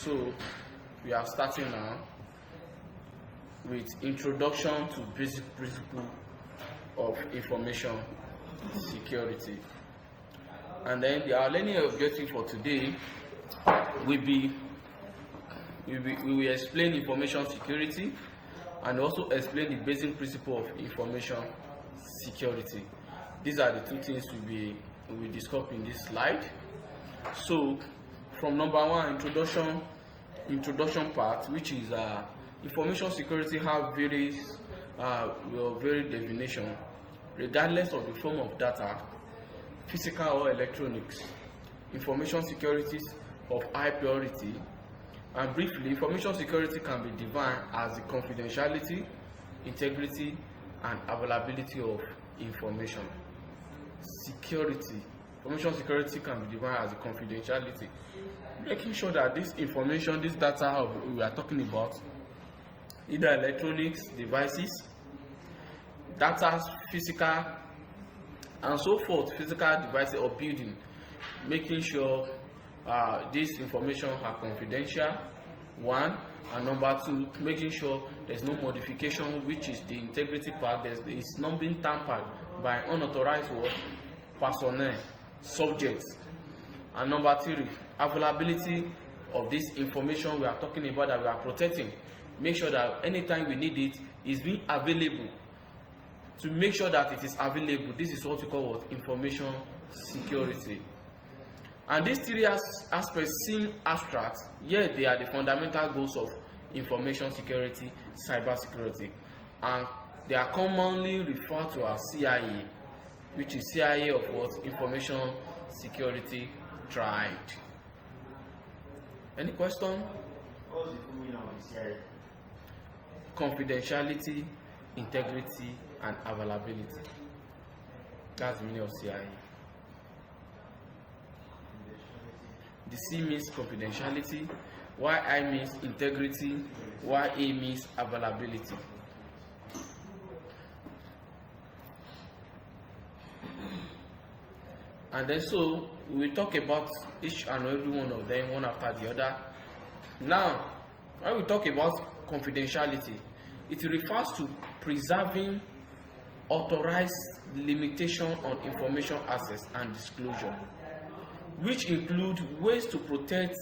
So we are starting now with introduction to basic principle of information security, and then our learning objective for today will be we will explain information security and also explain the basic principle of information security. These are the two things we will discuss in this slide. So from number one, introduction part, which is information security have various varied definition regardless of the form of data, physical or electronics. Information security is of high priority, and briefly, information security can be defined as the confidentiality, integrity, and availability of information. Information security can be defined as the confidentiality, making sure that this information, this data we are talking about, either electronics devices, data, physical, and so forth, physical devices or building, making sure this information are confidential, one, and number two, making sure there's no modification, which is the integrity part. It's not being tampered by unauthorized personnel, subjects. And number three, availability of this information we are talking about that we are protecting. Make sure that anytime we need it is being available. To make sure that it is available, this is what we call information security. And these three aspects seem abstract, yet they are the fundamental goals of information security, cybersecurity, and they are commonly referred to as CIA, which is CIA of what? Information Security Triad. Any question? What's the full meaning of the CIA? Confidentiality, integrity, and availability. That's the meaning of CIA. The C means confidentiality, while I means integrity, while A means availability. And then so we will talk about each and every one of them one after the other. Now, when we talk about confidentiality, it refers to preserving authorized limitation on information access and disclosure, which include ways to protect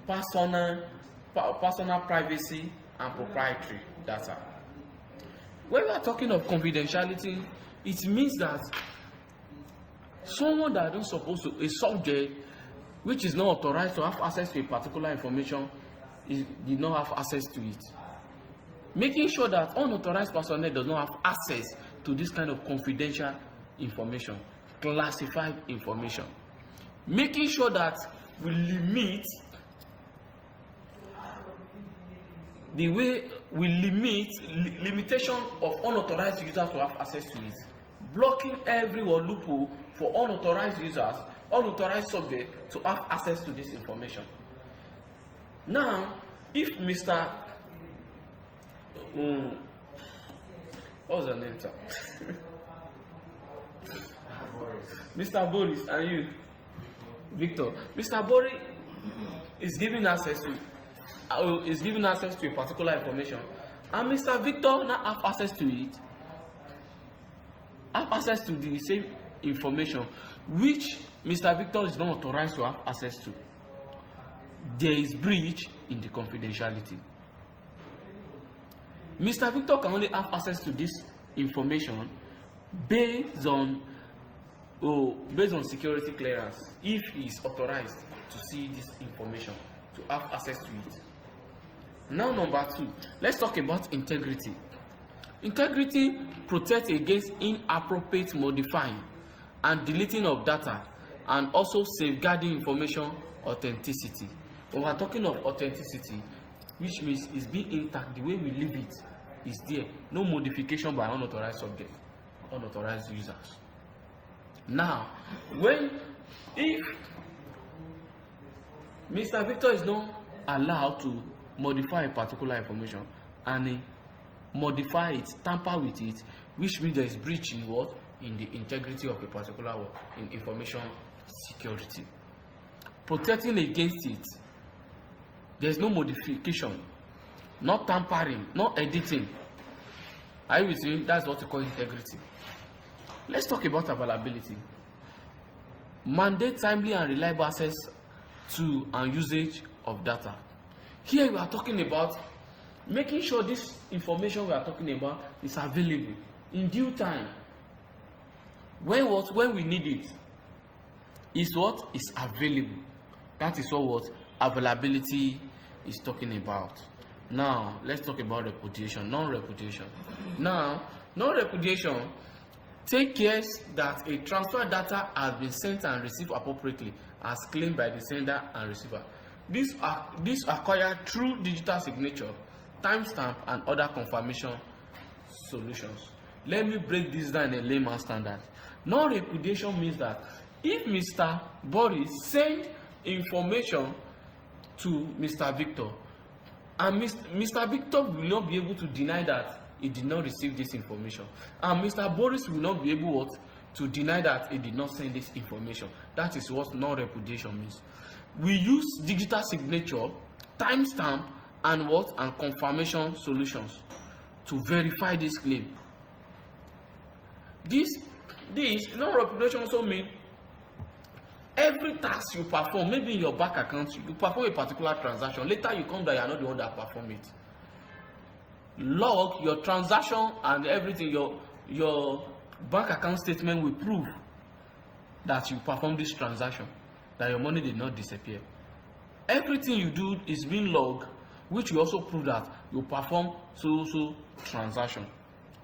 personal privacy and proprietary data. When we are talking of confidentiality, it means that someone that is supposed to, a subject which is not authorized to have access to a particular information, did not have access to it. Making sure that unauthorized personnel does not have access to this kind of confidential information, classified information. Making sure that we limit the way we limitation of unauthorized users to have access to it, blocking every loophole for unauthorized users, unauthorized subjects to have access to this information. Now, if Mr. What's your name, sir? Mr. Boris, and you, Victor. Mr. Boris is giving access to a particular information, and Mr. Victor now have access to it, have access to the same information which Mr. Victor is not authorized to have access to. There is breach in the confidentiality. Mr. Victor can only have access to this information based on security clearance if he is authorized to see this information, to have access to it. Now, number two, let's talk about integrity. Integrity protects against inappropriate modifying and deleting of data, and also safeguarding information authenticity. When we are talking of authenticity, which means it's being intact, the way we leave it is there, no modification by unauthorized subject, unauthorized users. Now, if Mr. Victor is not allowed to modify a particular information and he modify it, tamper with it, which means there is breach in what? In the integrity of a particular in information security. Protecting against it There's no modification, not tampering, not editing. Are you with me? That's what we call integrity. Let's talk about availability. Mandate timely and reliable access to and usage of data. Here we are talking about making sure this information we are talking about is available in due time. When we need it, is what is available. That is what availability is talking about. Now let's talk about repudiation, non-repudiation. Now, non-repudiation take care that a transfer data has been sent and received appropriately as claimed by the sender and receiver. These acquired through digital signature, timestamp, and other confirmation solutions. Let me break this down in a layman standard. Non-repudiation means that if Mr. Boris send information to Mr. Victor, and Mr. Victor will not be able to deny that he did not receive this information, and Mr. Boris will not be able to deny that he did not send this information. That is what non-repudiation means. We use digital signature, timestamp, and confirmation solutions to verify this claim. This non-repudiation also means every task you perform, maybe in your bank account, you perform a particular transaction. Later you come that you are not the one that perform it. Log your transaction and everything. Your bank account statement will prove that you performed this transaction, that your money did not disappear. Everything you do is being logged, which will also prove that you perform so transaction.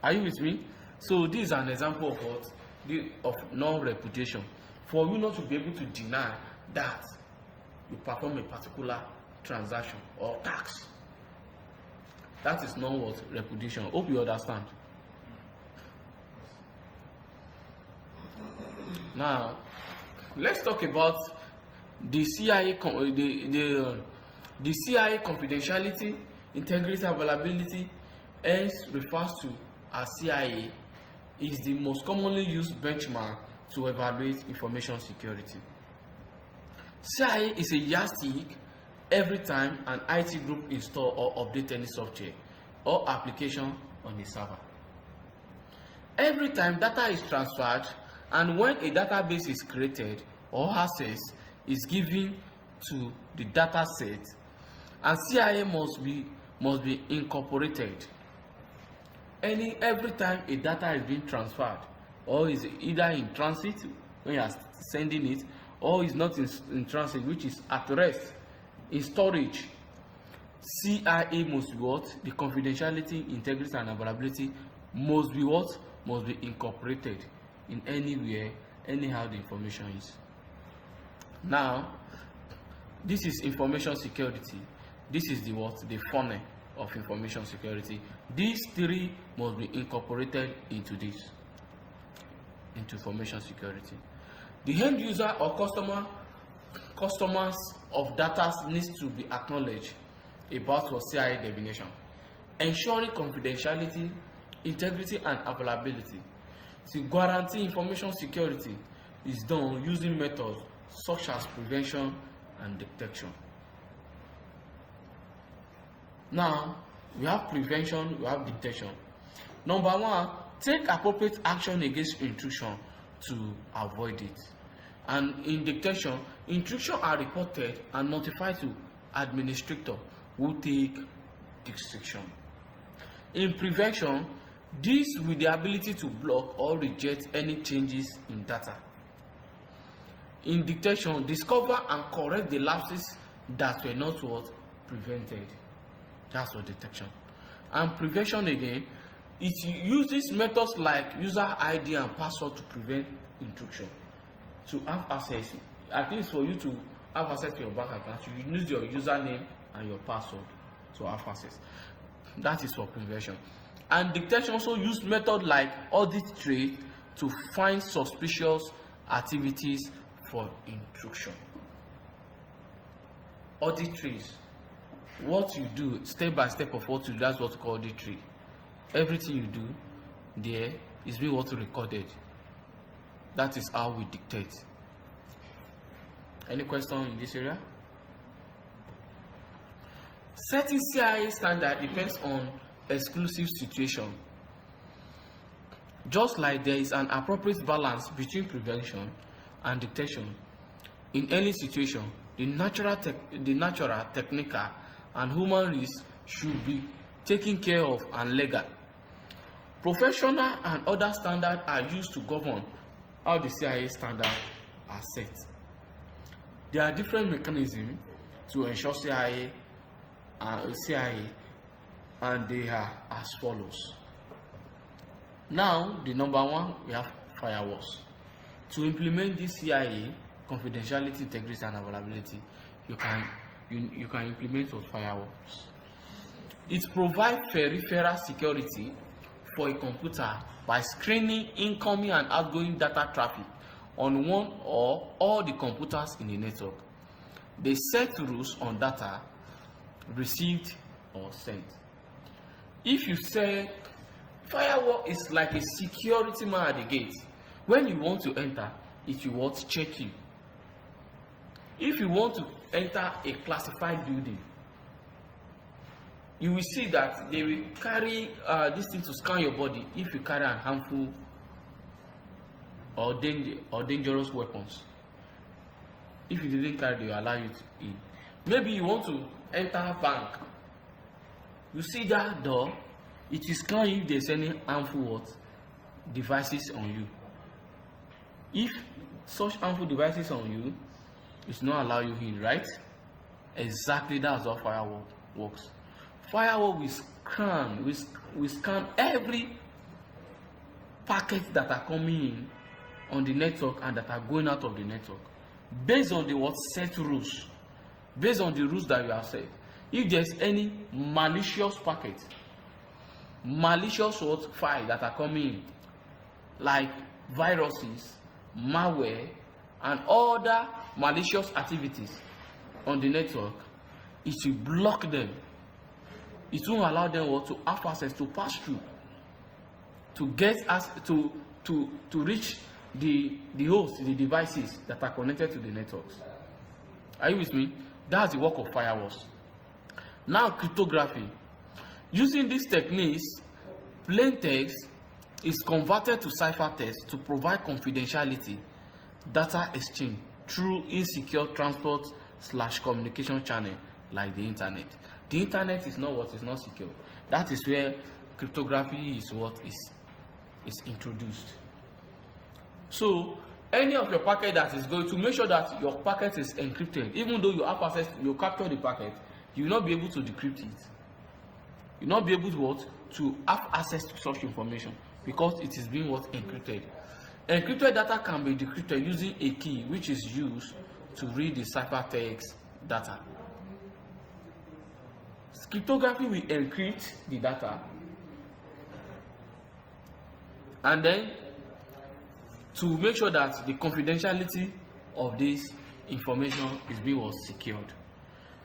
Are you with me? So this is an example of non-repudiation, for you not to be able to deny that you perform a particular transaction or tax. That is non-repudiation. Hope you understand. Now, let's talk about the CIA confidentiality, integrity, availability, hence refers to as CIA, is the most commonly used benchmark to evaluate information security. CIA is a yardstick every time an IT group install or update any software or application on a server. Every time data is transferred and when a database is created or access is given to the data set, and CIA must be incorporated. Every time a data is being transferred, or is either in transit when you are sending it, or is not in transit, which is at rest, in storage, CIA must be the confidentiality, integrity, and availability must be incorporated in anywhere, anyhow the information is. Now, this is information security. This is the funnel of information security. These three must be incorporated into information security. The end user or customers of data needs to be acknowledged about what CIA definition, ensuring confidentiality, integrity, and availability. To guarantee information security is done using methods such as prevention and detection. Now, we have prevention, we have detection. Number one, take appropriate action against intrusion to avoid it. And in detection, intrusion are reported and notified to administrator who take distinction. In prevention, this with the ability to block or reject any changes in data. In detection, discover and correct the lapses that were not prevented. That's what detection. And prevention again, it uses methods like user ID and password to prevent intrusion. To have access, at least for you to have access to your bank account, you use your username and your password to have access. That is for prevention. And detection also use methods like audit trail to find suspicious activities for intrusion. Audit trails. What you do, step by step of what you do, that's what we call audit trail. Everything you do there is being recorded. That is how we dictate. Any question in this area? Setting CIA standard depends on exclusive situation. Just like there is an appropriate balance between prevention and detection, in any situation, the natural, technical, and human risks should be taken care of and legal. Professional and other standards are used to govern how the CIA standards are set. There are different mechanisms to ensure CIA, and they are as follows. Now, the number one, we have firewalls. To implement this CIA, confidentiality, integrity, and availability, you can implement those firewalls. It provides peripheral security for a computer by screening incoming and outgoing data traffic on one or all the computers in the network. They set rules on data received or sent. If you say firewall is like a security man at the gate, when you want to enter, it will check you. If you want to enter a classified building, you will see that they will carry this thing to scan your body if you carry an harmful or dangerous weapons. If you didn't carry, they will allow you to in. Maybe you want to enter a bank. You see that door, it is scan if there's any harmful devices on you. If such harmful devices on you, it's not allow you in, right? Exactly, that's how firewall works. Firewall will scan every packet that are coming in on the network and that are going out of the network based on the set rules, based on the rules that you have set. If there's any malicious packet, malicious file that are coming in, like viruses, malware, and other malicious activities on the network, it will block them. It won't allow them to have access to pass through, to get us to reach the host, the devices that are connected to the networks. Are you with me? That's the work of firewalls. Now, cryptography. Using these techniques, plain text is converted to ciphertext to provide confidentiality data exchange through insecure transport/communication channel like the internet. The internet is not secure. That is where cryptography is introduced. So any of your packet that is going to make sure that your packet is encrypted, even though you have access, you capture the packet, you will not be able to decrypt it. You will not be able to have access to such information because it is being encrypted. Encrypted data can be decrypted using a key which is used to read the ciphertext data. Cryptography will encrypt the data and then to make sure that the confidentiality of this information is being secured.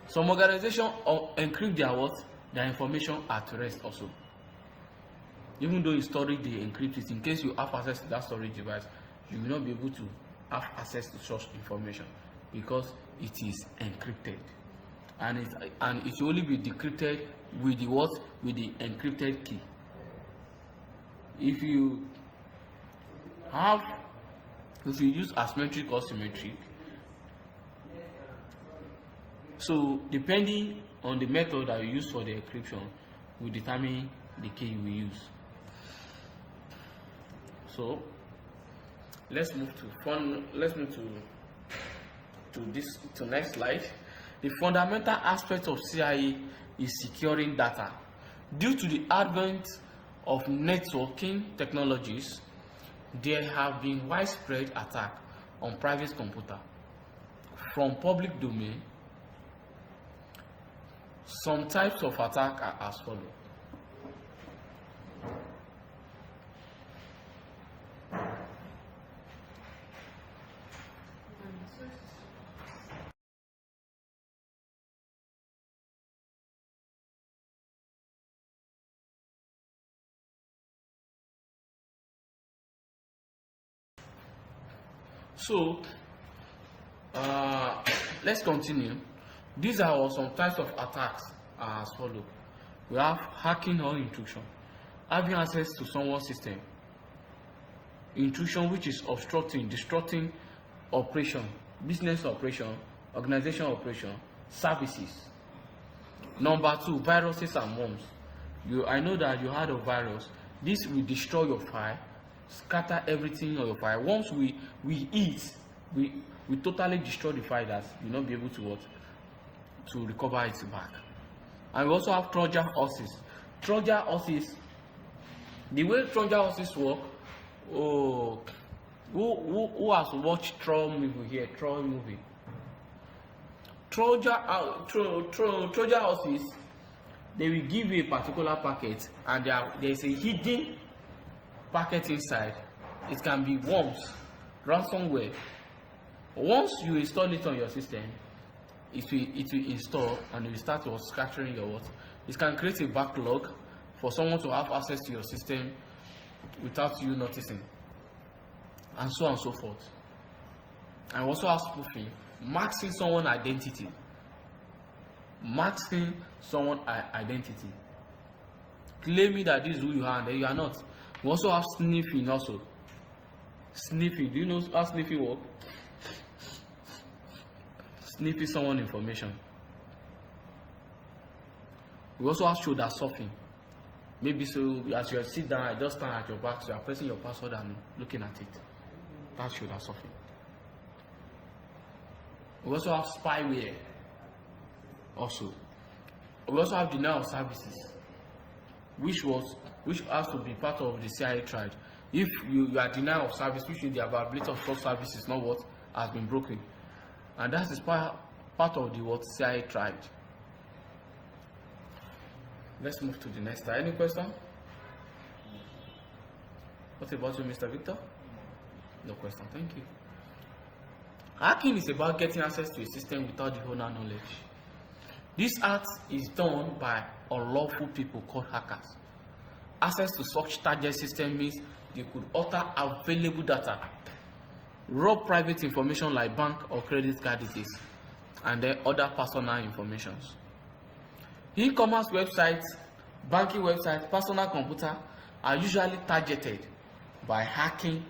Some organizations encrypt their information at rest also. Even though in storage they encrypt it, in case you have access to that storage device, you will not be able to have access to such information because it is encrypted, and it will only be decrypted with the encrypted key. If you use asymmetric or symmetric, so depending on the method that you use for the encryption will determine the key you will use. So let's move to next slide. The fundamental aspect of CIA is securing data. Due to the advent of networking technologies, there have been widespread attacks on private computer from public domain. Some types of attack are as follows. So let's continue. These are some types of attacks are as follows. We have hacking or intrusion, having access to someone's system. Intrusion, which is obstructing, disrupting operation, business operation, organization operation, services. Number 2, viruses and worms. I know that you heard of virus. This will destroy your file, scatter everything on your file. Once we totally destroy the file, that you'll not be able to recover it back. And we also have Trojan horses. Trojan horses, the way Trojan horses work, who has watched Troy movie here? Troy movie. Trojan horses, they will give you a particular packet, and there is a hidden packet inside. It can be worms, ransomware. Once you install it on your system, it will install and it will start scattering your what. It can create a backlog for someone to have access to your system without you noticing, and so on and so forth. And also have spoofing, masking someone's identity. Claiming that this is who you are and then you are not. We also have sniffing also. Sniffing, do you know how sniffing works? Sniffing someone's information. We also have shoulder surfing. Maybe so as you sit down, I just stand at your back, so you are pressing your password and looking at it. That's shoulder surfing. We also have spyware. Also, we also have denial of services, which has to be part of the CIA tried. If you are denial of service, which is the availability of such services, not what has been broken, and that is part of the what CIA tried. Let's move to the next slide. Any question? What about you, Mr. Victor? No question. Thank you. Hacking is about getting access to a system without the owner knowledge. This act is done by unlawful people called hackers. Access to such target system means they could alter available data, rob private information like bank or credit card details, and then other personal information. E-commerce websites, banking websites, personal computer are usually targeted by hacking,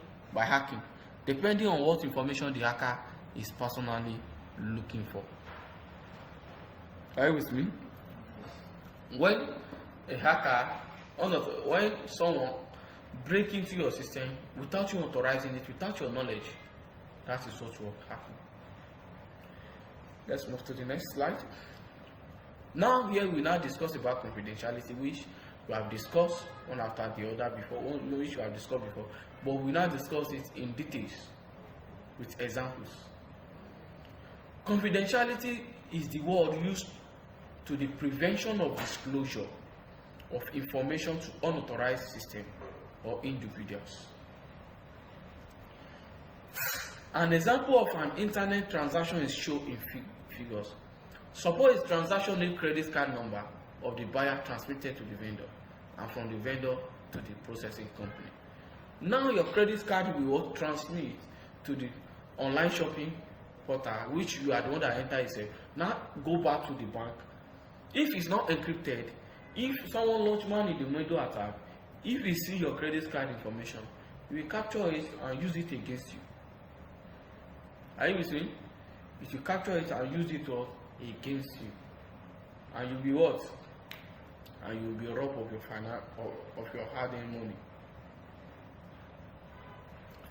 depending on what information the hacker is personally looking for. Are you with me? When someone breaks into your system without you authorizing it, without your knowledge, that is what will happen. Let's move to the next slide. Now here we now discuss about confidentiality, which we have discussed one after the other before, which we have discussed before, but we now discuss it in details with examples. Confidentiality is the word used to the prevention of disclosure of information to unauthorized system or individuals. An example of an internet transaction is shown in figures. Suppose a transaction name credit card number of the buyer transmitted to the vendor, and from the vendor to the processing company. Now your credit card will transmit to the online shopping portal, which you are the one that enter yourself. Now go back to the bank. If it's not encrypted, if someone launch money in the middle attack, if you see your credit card information, you will capture it and use it against you. Are you with me? If you capture it and use it against you, and you'll be what? And you'll be robbed of your hard-earned money.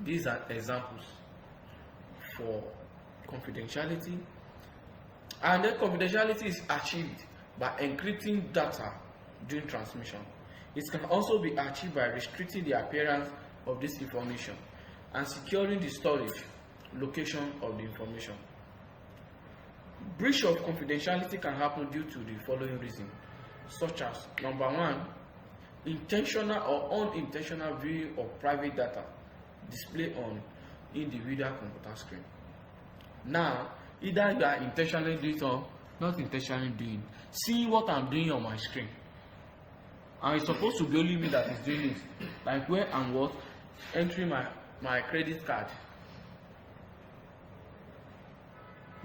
These are examples for confidentiality. And then confidentiality is achieved by encrypting data during transmission. It can also be achieved by restricting the appearance of this information and securing the storage location of the information. Breach of confidentiality can happen due to the following reasons, such as number 1, intentional or unintentional viewing of private data displayed on individual computer screen. Now, either you are intentionally doing it or not intentionally doing. See what I'm doing on my screen, and it's supposed to be only me that is doing it. Like where I'm what entering my credit card.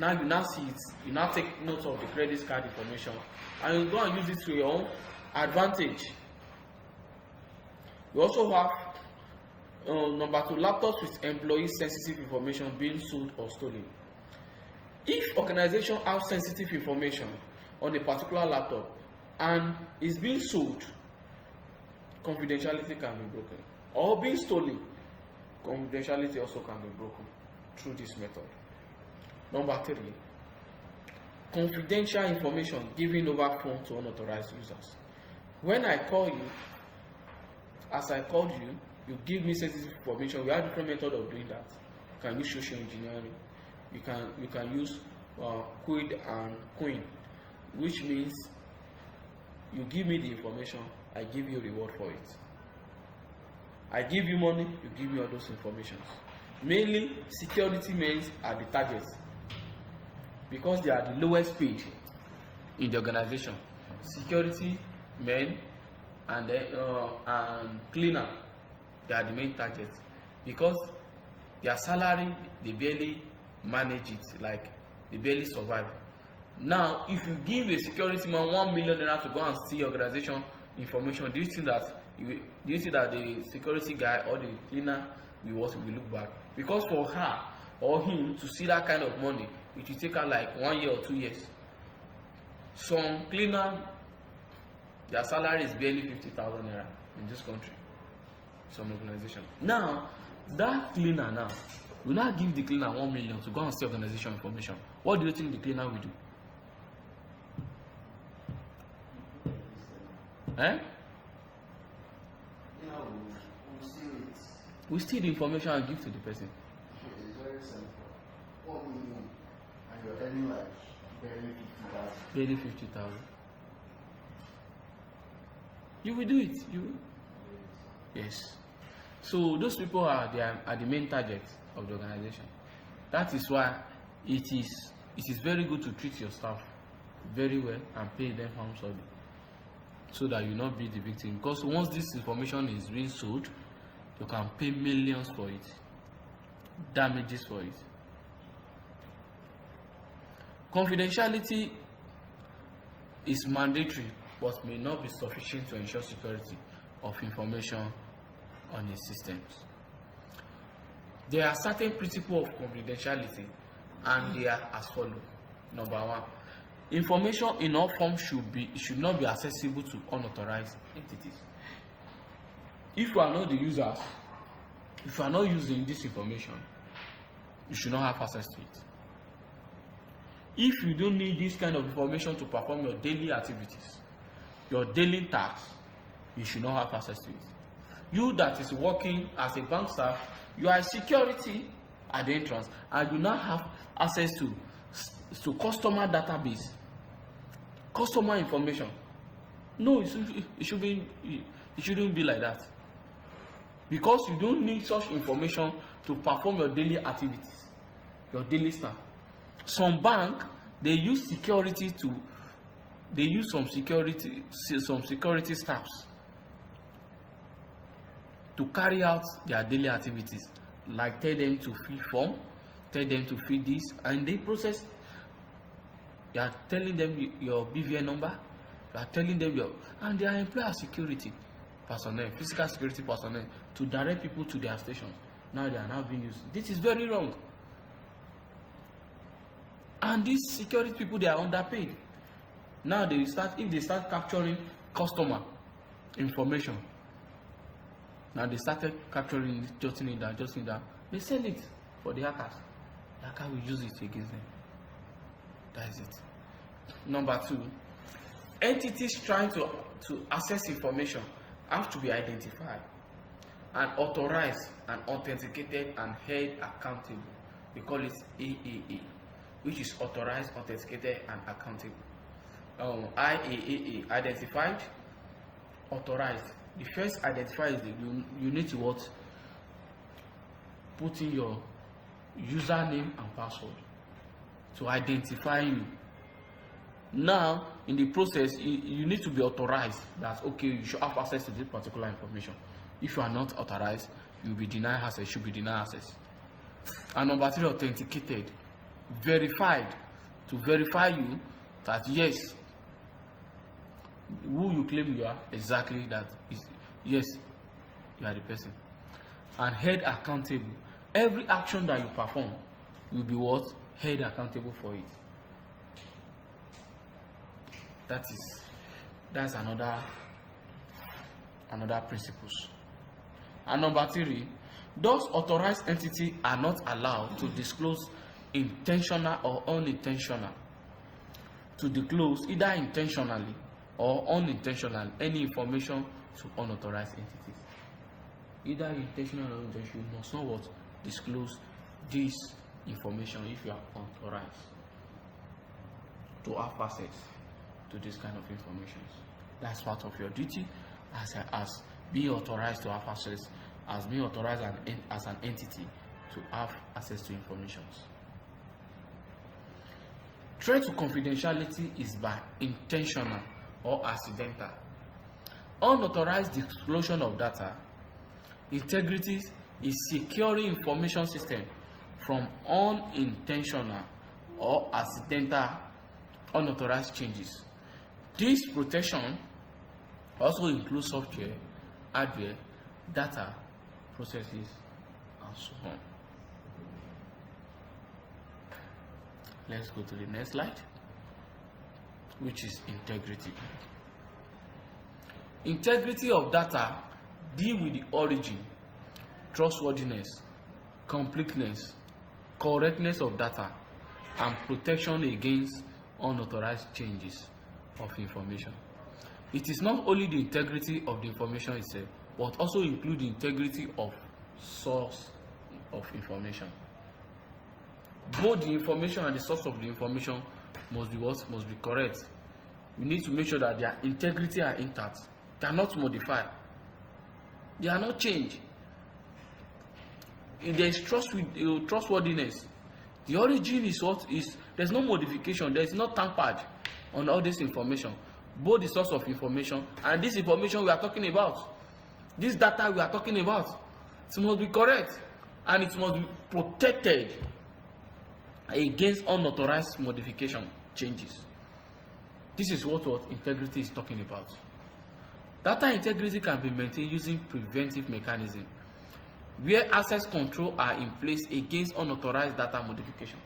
Now you now see it, you now take note of the credit card information and you go and use it to your own advantage. We also have number 2, laptops with employee sensitive information being sold or stolen. If organization have sensitive information on a particular laptop and is being sold, confidentiality can be broken, or being stolen, confidentiality also can be broken through this method. Number 3, confidential information given over phone to unauthorized users. When I call you, as I called you, you give me sensitive information. We have different methods of doing that. You can use social engineering. You can use quid and coin, which means you give me the information, I give you a reward for it. I give you money, you give me all those informations. Mainly, security men are the targets because they are the lowest paid in the organization. Security men and cleaner, they are the main targets because their salary, they barely manage it, like they barely survive. Now, if you give a security man $1 million to go and see organization information, do you think that the security guy or the cleaner will look back? Because for her or him to see that kind of money, it will take her like 1 year or 2 years. Some cleaner, their salary is barely 50,000 naira in this country. Some organization. Now, that cleaner now will not give the cleaner 1 million to go and see organization information. What do you think the cleaner will do? Eh? Yeah, we'll steal it. We steal the information and give to the person. It's very simple. 1 million, and you're earning like barely 50,000. Barely 50,000. You will do it. You. Yes. So those people are the main target of the organization. That is why it is very good to treat your staff very well and pay them handsomely, so that you not be the victim. Because once this information is being sold, you can pay millions for it, damages for it. Confidentiality is mandatory but may not be sufficient to ensure security of information on the systems. There are certain principles of confidentiality and they are as follows. Number 1, information in all forms should not be accessible to unauthorized entities. If you are not the users, if you are not using this information, you should not have access to it. If you don't need this kind of information to perform your daily activities, your daily tasks, you should not have access to it. You that is working as a bank staff, you are security at the entrance and do not have access to customer database, customer information. No, it shouldn't be like that. Because you don't need such information to perform your daily activities, your daily stuff. Some bank, they use some security staffs to carry out their daily activities, like tell them to fill form, tell them to fill this, and they process. You are telling them your BVN number, you are telling them and they are employed as security personnel, physical security personnel, to direct people to their stations. Now they are now being used. This is very wrong. And these security people, they are underpaid. Now if they start capturing customer information, now they started capturing, jotting it down, they sell it for the hackers. The hacker will use it against them. That is it. Number 2, entities trying to access information have to be identified and authorized and authenticated and held accountable. We call it AAA, which is authorized, authenticated, and accountable. IAAA, identified, authorized. The first identifier is you need to put in your username and password to identify you. Now, in the process, you need to be authorized that okay, you should have access to this particular information. If you are not authorized, you will be denied access. Should be denied access. And number 3, authenticated. verified, to verify you that yes, who you claim you are, exactly that is, yes, you are the person. And held accountable. Every action that you perform will be what? Held accountable for it. That's another principles. And number 3, those authorized entities are not allowed to disclose intentional or unintentional, to disclose either intentionally or unintentionally any information to unauthorized entities. Either intentional or unintentional, you must not what? Disclose this information if you are authorized to have access to this kind of information. That's part of your duty as being authorized to have access, as being authorized as an entity to have access to information. Threat to confidentiality is by intentional or accidental. Unauthorized disclosure of data. Integrity is securing information system from unintentional or accidental unauthorized changes. This protection also includes software, hardware, data, processes, and so on. Let's go to the next slide, which is integrity. Integrity of data deal with the origin, trustworthiness, completeness, correctness of data, and protection against unauthorized changes of information. It is not only the integrity of the information itself, but also include the integrity of source of information. Both the information and the source of the information must be correct. We need to make sure that their integrity are intact. They are not modified. They are not changed. If there is trustworthiness, the origin is what is. There's no modification. There is not tampered on all this information. Both the source of information and this information we are talking about, this data we are talking about, it must be correct and it must be protected against unauthorized modification changes. This is what integrity is talking about. Data integrity can be maintained using preventive mechanisms where access control are in place against unauthorized data modification.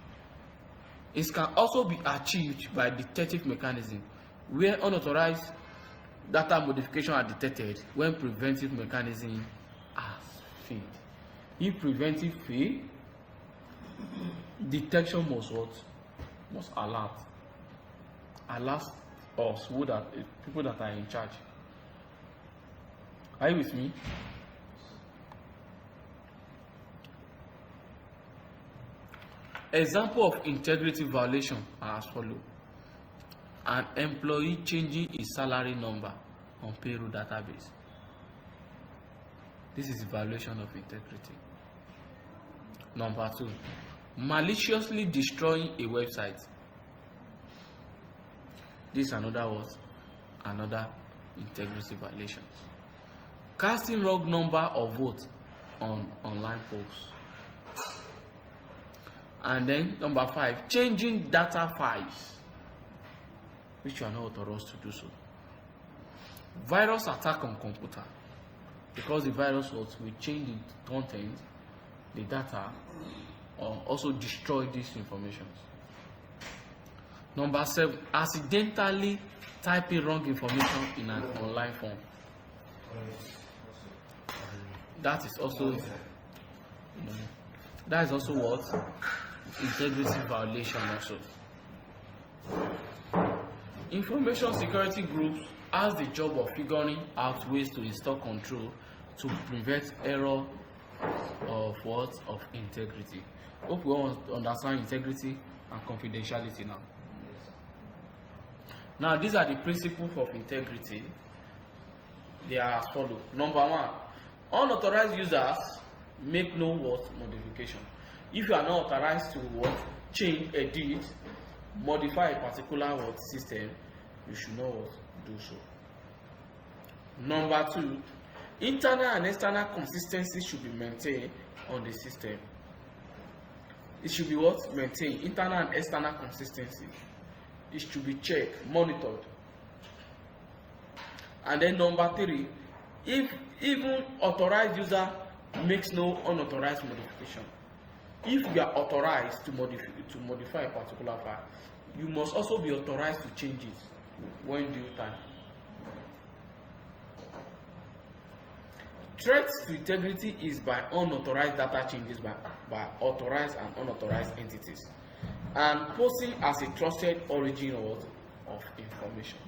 It can also be achieved by detective mechanism where unauthorized data modification are detected when preventive mechanism has failed. If preventive fail, detection must alert us, who that people that are in charge. Are you with me? Example of integrity violation are as follows. An employee changing his salary number on payroll database. This is a violation of integrity. Number 2, maliciously destroying a website. This is another integrity violation. Casting wrong number of votes on online polls. And then number 5, changing data files, which you are not authorized to do so. Virus attack on computer, because the virus will change the content, the data, or also destroy this information. Number 7, accidentally typing wrong information in an online form. That is also what? Integrity violation also. Information security groups has the job of figuring out ways to install control to prevent error of integrity. Hope we all understand integrity and confidentiality now. Now these are the principles of integrity. They are as follows. Number 1, unauthorized users make no modification. If you are not authorized to change, edit, modify a particular system, you should not do so. Number 2, internal and external consistency should be maintained on the system. It should be what? Maintained. Internal and external consistency. It should be checked, monitored. And then number 3, if even authorized user makes no unauthorized modification, if you are authorized to modify a particular file, you must also be authorized to change it when due time. Threat to integrity is by unauthorized data changes by authorized and unauthorized entities, and posing as a trusted origin of information.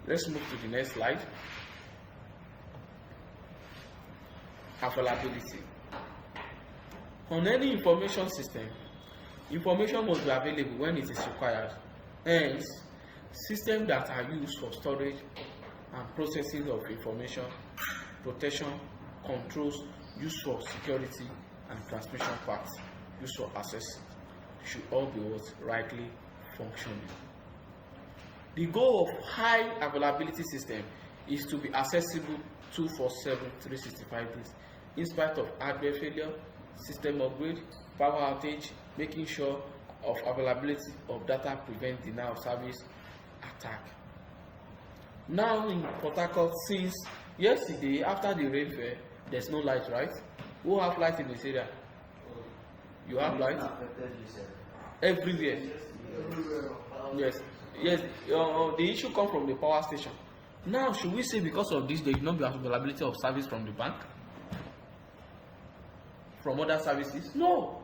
Let's move to the next slide. Availability. On any information system, information must be available when it is required. Hence, systems that are used for storage and processing of information, protection, controls, use for security, and transmission paths, used for access, should all be rightly functioning. The goal of high availability system is to be accessible 24/7, 365 days, in spite of hardware failure, system upgrade, power outage, making sure of availability of data prevent denial of service attack. Now in Port Harcourt, since yesterday after the rainfall, there's no light, right? Who have light in this area? You have light? Everywhere. Yes. Yes, the issue comes from the power station. Now, should we say because of this, there will not be availability of service from the bank? From other services? No.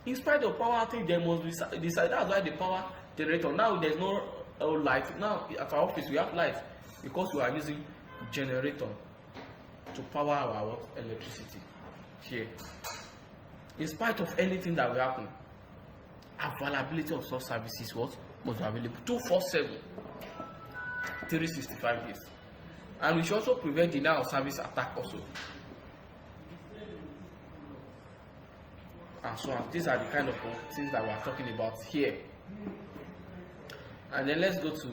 In spite of power outage, there must be decided. That's why the power generator. Now, there's no light. Now, at our office, we have light because we are using generator to power our electricity here. In spite of anything that will happen, availability of such services must be available 24/7, 365 days, and we should also prevent denial of service attack also. And so on. These are the kind of things that we are talking about here. And then let's go to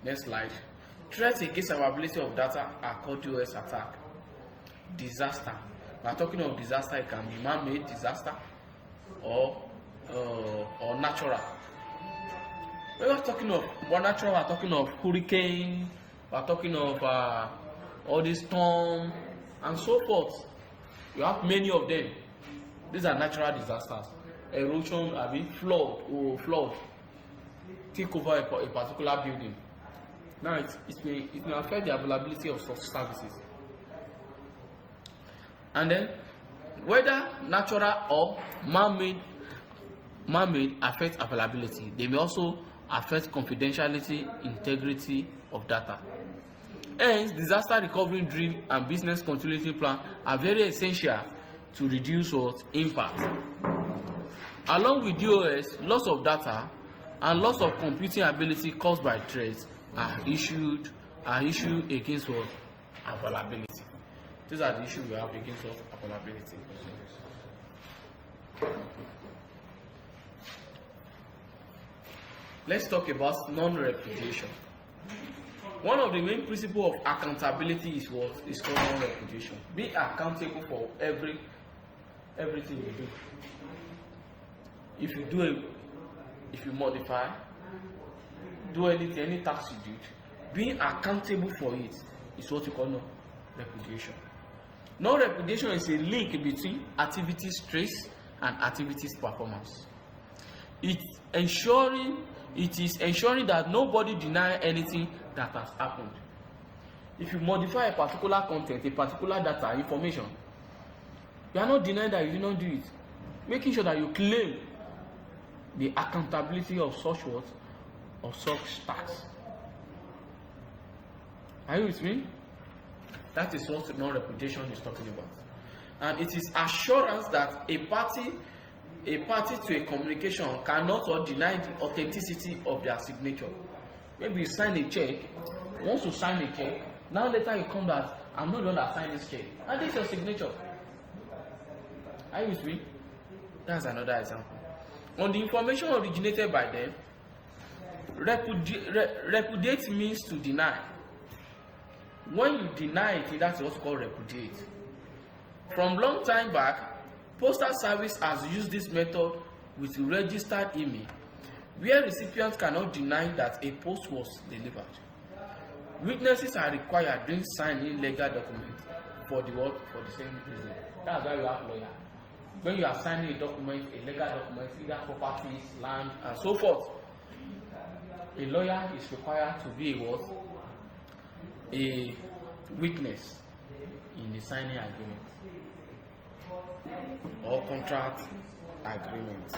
next slide. Threats against availability of data are called DOS attack. Disaster. We are talking of disaster. It can be man-made disaster or natural. When we are talking of natural, we are talking of hurricane, we are talking of all these storms and so forth. You have many of them. These are natural disasters. Erosion, flood take over a particular building. Now it may affect the availability of such services. And then whether natural or man-made affect availability, they may also affect confidentiality, integrity of data. Hence, disaster recovery drill and business continuity plan are very essential to reduce impact. Along with DOS, loss of data and loss of computing ability caused by threats are issued against availability. These are the issues we have against availability. Let's talk about non-repudiation. One of the main principles of accountability is called non-repudiation. Be accountable for everything you do. If you modify, do anything, any task you did, being accountable for it is what you call non-repudiation. Non-repudiation is a link between activities trace and activities performance. It is ensuring that nobody deny anything that has happened. If you modify a particular content, a particular data, information, you are not denying that you did not do it. Making sure that you claim the accountability of such tasks. Are you with me? That is what non-repudiation is talking about. And it is assurance that a party to a communication cannot deny the authenticity of their signature. Maybe you sign a check, once you sign a check, now later you come back, I'm not the one that signed this check. And this is your signature. Are you with me? That's another example. On the information originated by them, repudiate means to deny. When you deny it, that's what's called repudiate. From long time back, postal service has used this method with registered email, where recipients cannot deny that a post was delivered. Witnesses are required during signing legal documents for the what? For the same reason. That's why you have lawyer. When you are signing a document, a legal document, either properties, land, and so forth, a lawyer is required to be a what? A witness in the signing agreement or contract agreement.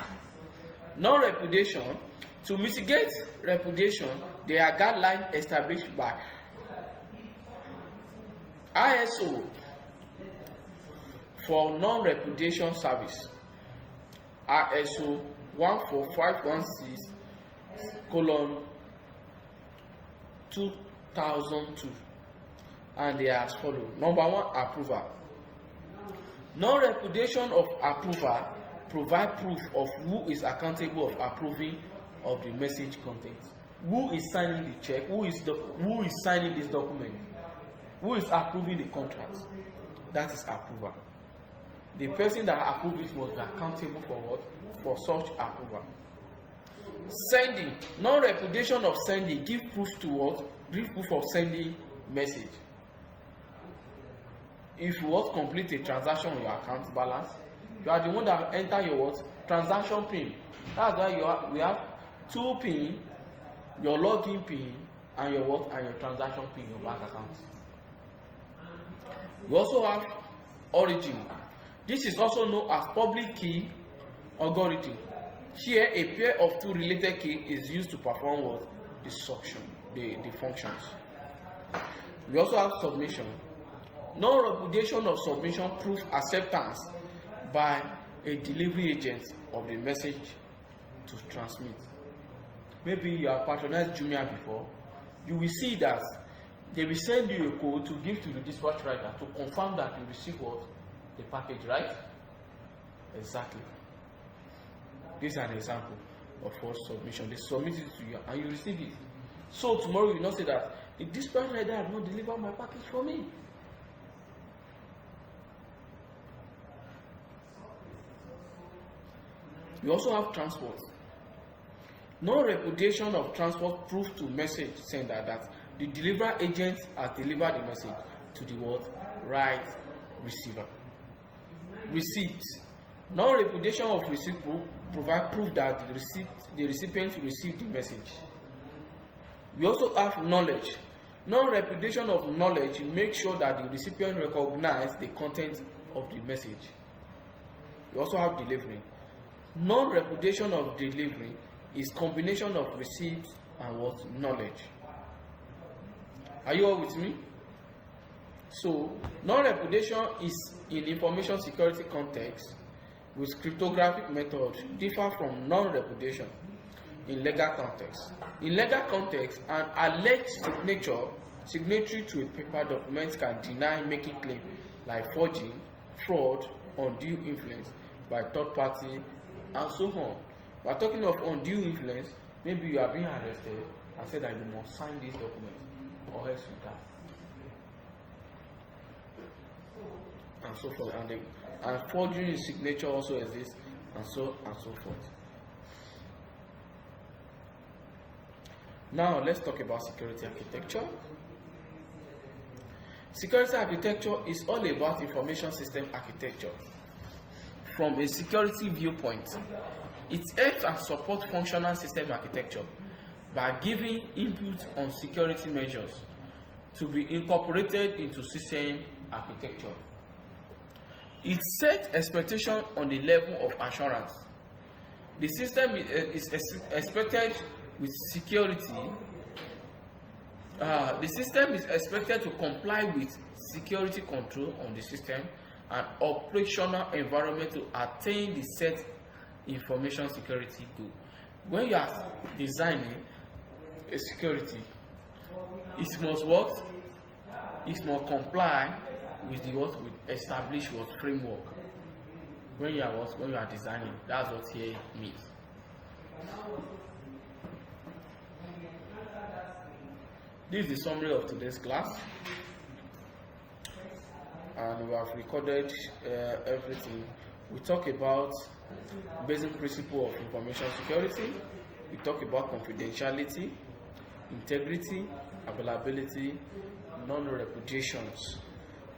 Non-repudiation. To mitigate repudiation, there are guidelines established by ISO for non-repudiation service, ISO 14516:2002, and they are as follows. Number one, approval. Non-repudiation of approval provide proof of who is accountable of approving of the message content. Who is signing the check? Who is signing this document? Who is approving the contract? That is approval. The person that approved it was accountable for what? For such approval. Sending. Non-repudiation of sending give proof to what? Give proof of sending message. If you want to complete a transaction on your account balance, you are the one that enter your what? Transaction PIN. That's why we have two PIN, your login PIN, and your what? And your transaction PIN, your bank account. We also have origin. This is also known as public key algorithm. Here, a pair of two related keys is used to perform what? The functions. We also have submission. Non-repudiation of submission proves acceptance by a delivery agent of the message to transmit. Maybe you have patronized Jumia before. You will see that they will send you a code to give to the dispatch rider to confirm that you receive what? The package, right? Exactly. This is an example of false submission. They submit it to you and you receive it. So tomorrow you will not say that the dispatch rider has not delivered my package for me. We also have transport. No repudiation of transport proves to message sender that the delivery agent has delivered the message to the what? Right receiver. Receipt. No repudiation of receipt provide proof that the recipient received the message. We also have knowledge. No repudiation of knowledge makes sure that the recipient recognizes the content of the message. We also have delivery. Non-repudiation of delivery is combination of receipt and what? Knowledge. Are you all with me? So, non-repudiation is in information security context with cryptographic method differ from non-repudiation in legal context. In legal context, an alleged signatory to a paper document can deny making claim like forging, fraud, undue influence by third party, and so on. We are talking of undue influence. Maybe you are being arrested and said that you must sign this document or else you die. And so forth. And forgery signature also exists, and so forth. Now let's talk about security architecture. Security architecture is all about information system architecture. From a security viewpoint, it helps and supports functional system architecture by giving input on security measures to be incorporated into system architecture. It sets expectation on the level of assurance. The system is expected with security. The system is expected to comply with security control on the system and operational environment to attain the set information security goal. When you are designing a security, it must work, it must comply with the what with established what framework. When you are designing, that's what here means. This is the summary of today's class. and we have recorded everything. We talk about basic principle of information security. We talk about confidentiality, integrity, availability, non-repudiations,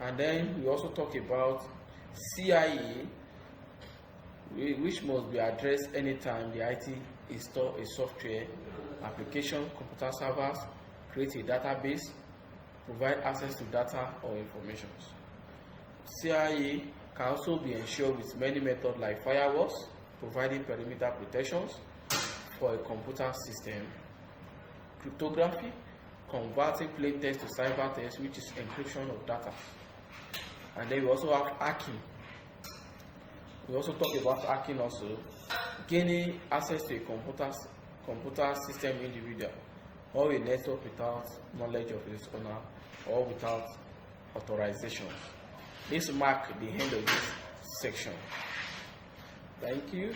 and then we also talk about CIA, which must be addressed anytime the IT install a software, application, computer servers, create a database, provide access to data or information. CIA can also be ensured with many methods like firewalls, providing perimeter protections for a computer system, cryptography, converting plain text to cyber text, which is encryption of data. And then we also have hacking. We also talk about hacking also, gaining access to a computer system individual or a network without knowledge of its owner or without authorization. This marks the end of this section. Thank you.